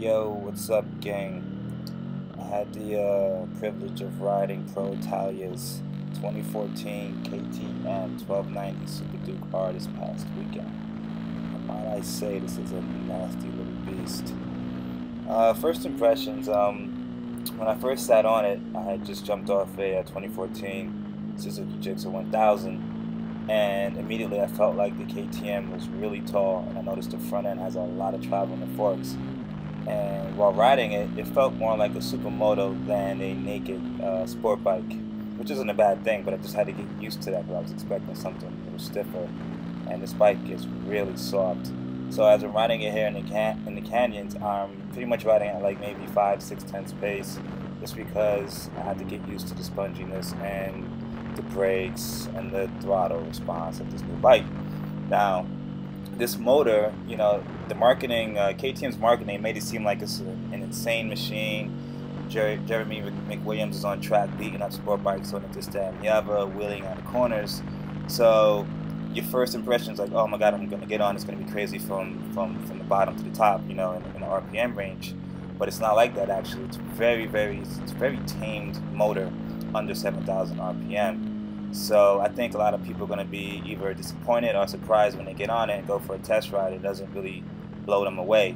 Yo, what's up, gang? I had the privilege of riding Pro Italia's 2014 KTM 1290 Super Duke R this past weekend. And might I say, this is a nasty little beast. First impressions, when I first sat on it, I had just jumped off a 2014 Suzuki Gixxer 1000, and immediately I felt like the KTM was really tall, and I noticed the front end has a lot of travel in the forks. And while riding it, it felt more like a supermoto than a naked sport bike, which isn't a bad thing, but I just had to get used to that because I was expecting something a little stiffer, and this bike is really soft. So as I'm riding it here in the canyons, I'm pretty much riding at like maybe 5-6 tenths pace, just because I had to get used to the sponginess and the brakes and the throttle response of this new bike. Now, this motor, you know, the marketing, KTM's marketing made it seem like it's an insane machine. Jeremy McWilliams is on track beating up sport bikes on this, that, and the other, wheeling out the corners. So your first impression is like, oh my god, I'm gonna get on. It's gonna be crazy from the bottom to the top, you know, in the RPM range. But it's not like that actually. It's very tamed motor, under 7,000 RPM. So I think a lot of people are going to be either disappointed or surprised when they get on it and go for a test ride. It doesn't really blow them away.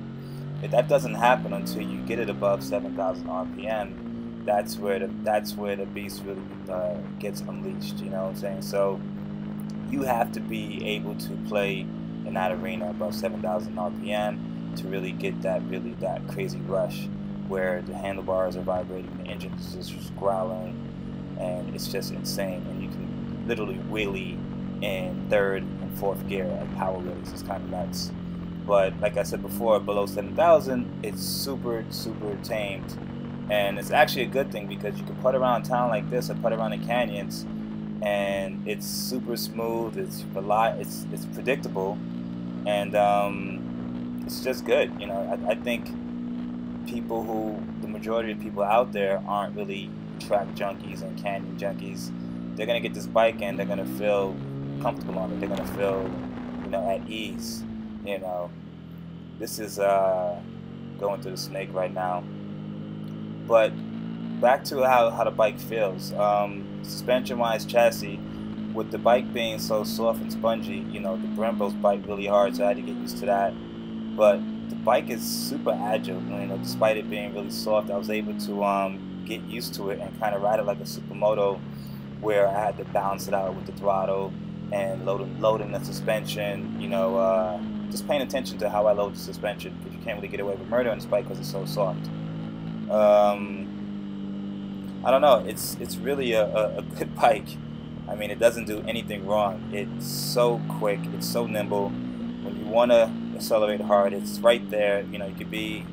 If that doesn't happen until you get it above 7,000 RPM, that's where the beast really gets unleashed. You know what I'm saying? So you have to be able to play in that arena above 7,000 RPM to really get that crazy rush where the handlebars are vibrating, the engine is just growling, and it's just insane. And you can literally wheelie in third and fourth gear at power wheelies. It's kind of nuts. But like I said before, below 7,000, it's super tamed, and it's actually a good thing because you can putt around town like this or putt around the canyons, and it's super smooth. It's predictable, and it's just good. You know, I think the majority of people out there aren't really track junkies and canyon junkies. They're gonna get this bike and they're gonna feel comfortable on it. They're gonna feel, you know, at ease. You know, this is going through the snake right now. But back to how the bike feels. Suspension-wise, chassis, with the bike being so soft and spongy, you know, the Brembos bite really hard, so I had to get used to that. But the bike is super agile. You know, despite it being really soft, I was able to get used to it and kind of ride it like a supermoto, where I had to balance it out with the throttle and loading the suspension, you know, just paying attention to how I load the suspension, because you can't really get away with murder on this bike because it's so soft. I don't know, it's really a good bike. I mean, it doesn't do anything wrong. It's so quick, it's so nimble. When you want to accelerate hard, it's right there. You know, you could be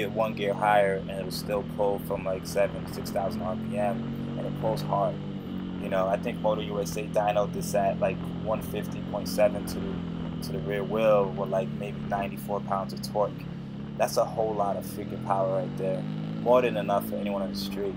at one gear higher and it'll still pull from like 6,000 RPM, and it pulls hard. You know, I think Motor USA dynoed this at like 150.7 to the rear wheel with like maybe 94 pounds of torque. That's a whole lot of freaking power right there. More than enough for anyone on the street.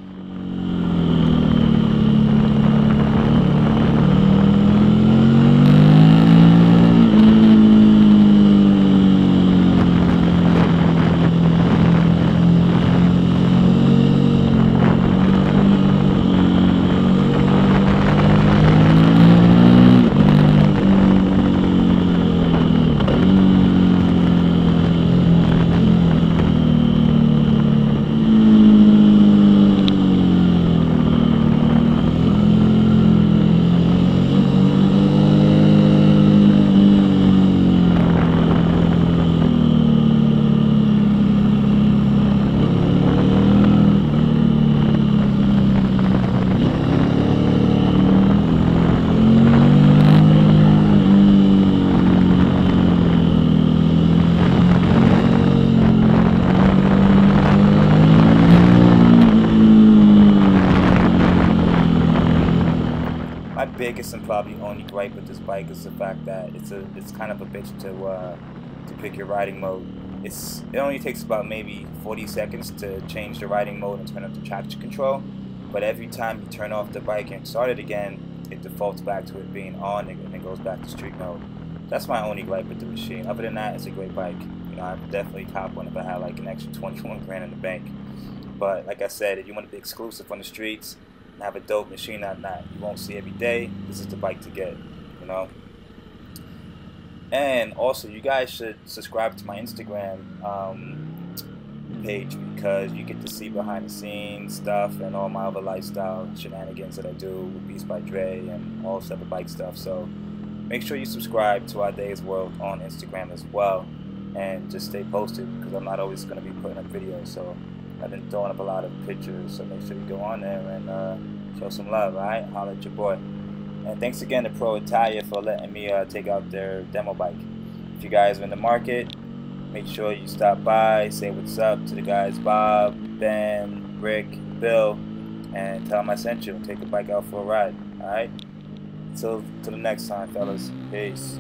My biggest and probably only gripe with this bike is the fact that it's kind of a bitch to pick your riding mode. It only takes about maybe 40 seconds to change the riding mode and turn up the traction control, but every time you turn off the bike and start it again, it defaults back to it being on and it goes back to street mode. That's my only gripe with the machine. Other than that, it's a great bike. You know, know, I'd definitely cop one if I had like an extra 21 grand in the bank. But like I said, if you want to be exclusive on the streets and have a dope machine that you won't see every day, this is the bike to get, you know. And also, you guys should subscribe to my Instagram page, because you get to see behind the scenes stuff and all my other lifestyle shenanigans that I do with Beats by Dre and all stuff of bike stuff. So make sure you subscribe to Our Days World on Instagram as well, and just stay posted, because I'm not always going to be putting up videos. So I've been throwing up a lot of pictures, so make sure you go on there and show some love. Alright, holla at your boy. And thanks again to Pro Italia for letting me take out their demo bike. If you guys are in the market, make sure you stop by, say what's up to the guys Bob, Ben, Rick, Bill, and tell them I sent you, and take the bike out for a ride. Alright? Till the next time, fellas. Peace.